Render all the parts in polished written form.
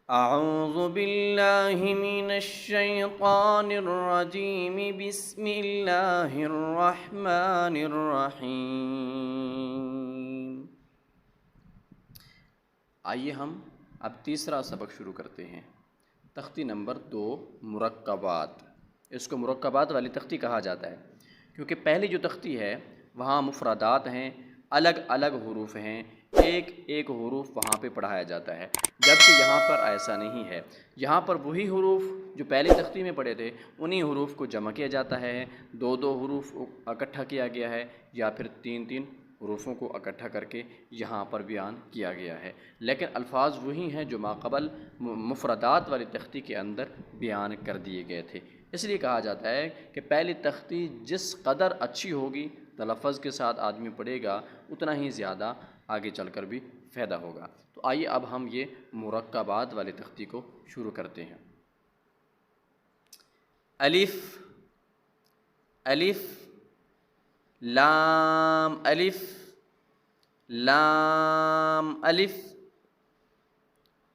اعوذ باللہ من الشیطان الرجیم بسم اللہ الرحمن الرحیم۔ آئیے ہم اب تیسرا سبق شروع کرتے ہیں۔ تختی نمبر 2، مرکبات۔ اس کو مرکبات والی تختی کہا جاتا ہے کیونکہ پہلی جو تختی ہے وہاں مفردات ہیں، الگ الگ حروف ہیں، ایک ایک حروف وہاں پہ پڑھایا جاتا ہے، جبکہ یہاں پر ایسا نہیں ہے۔ یہاں پر وہی حروف جو پہلی تختی میں پڑھے تھے انہی حروف کو جمع کیا جاتا ہے، دو دو حروف اکٹھا کیا گیا ہے، یا پھر تین تین حروفوں کو اکٹھا کر کے یہاں پر بیان کیا گیا ہے، لیکن الفاظ وہی ہیں جو ماقبل مفردات والی تختی کے اندر بیان کر دیے گئے تھے۔ اس لیے کہا جاتا ہے کہ پہلی تختی جس قدر اچھی ہوگی، تلفظ کے ساتھ آدمی پڑھے گا، اتنا ہی زیادہ آگے چل کر بھی فائدہ ہوگا۔ تو آئیے اب ہم یہ مرکبات والی تختی کو شروع کرتے ہیں۔ الف، الف، لام، الف، لام، الف،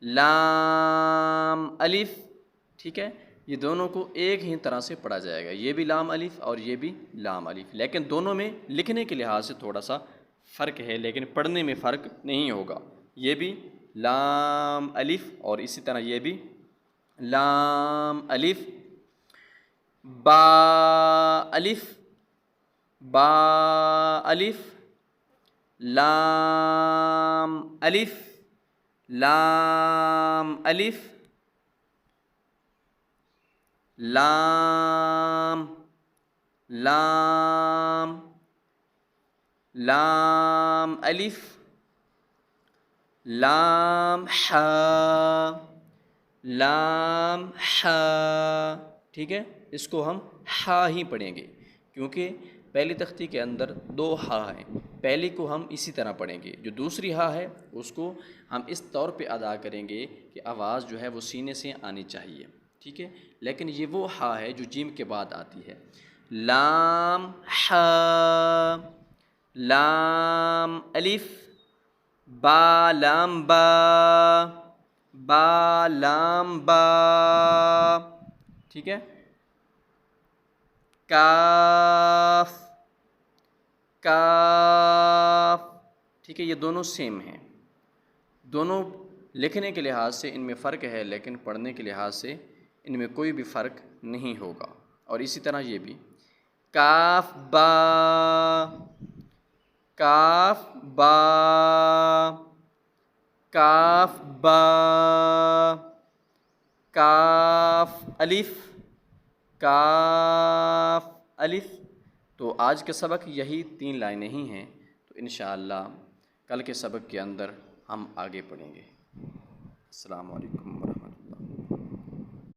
لام، الف۔ ٹھیک ہے، یہ دونوں کو ایک ہی طرح سے پڑھا جائے گا، یہ بھی لام الف اور یہ بھی لام الف، لیکن دونوں میں لکھنے کے لحاظ سے تھوڑا سا فرق ہے، لیکن پڑھنے میں فرق نہیں ہوگا۔ یہ بھی لام الف اور اسی طرح یہ بھی لام الف، با الف، با الف، لام الف، لام الف، لام، لام، لام الف، لام ح، لام ح۔ ٹھیک ہے، اس کو ہم ح ہی پڑھیں گے کیونکہ پہلی تختی کے اندر دو ح ہیں، پہلی کو ہم اسی طرح پڑھیں گے، جو دوسری ح ہے اس کو ہم اس طور پہ ادا کریں گے کہ آواز جو ہے وہ سینے سے آنی چاہیے۔ ٹھیک ہے، لیکن یہ وہ ح ہے جو جیم کے بعد آتی ہے۔ لام ح، لام الف، با لام با، با لام با۔ ٹھیک ہے، کاف، کاف۔ ٹھیک ہے، یہ دونوں سیم ہیں، دونوں لکھنے کے لحاظ سے ان میں فرق ہے، لیکن پڑھنے کے لحاظ سے ان میں کوئی بھی فرق نہیں ہوگا۔ اور اسی طرح یہ بھی کاف با، کاف با، کاف با، کاف الف، کاف الف۔ تو آج کے سبق یہی 3 لائنیں ہی ہیں، تو انشاءاللہ کل کے سبق کے اندر ہم آگے پڑھیں گے۔ السلام علیکم۔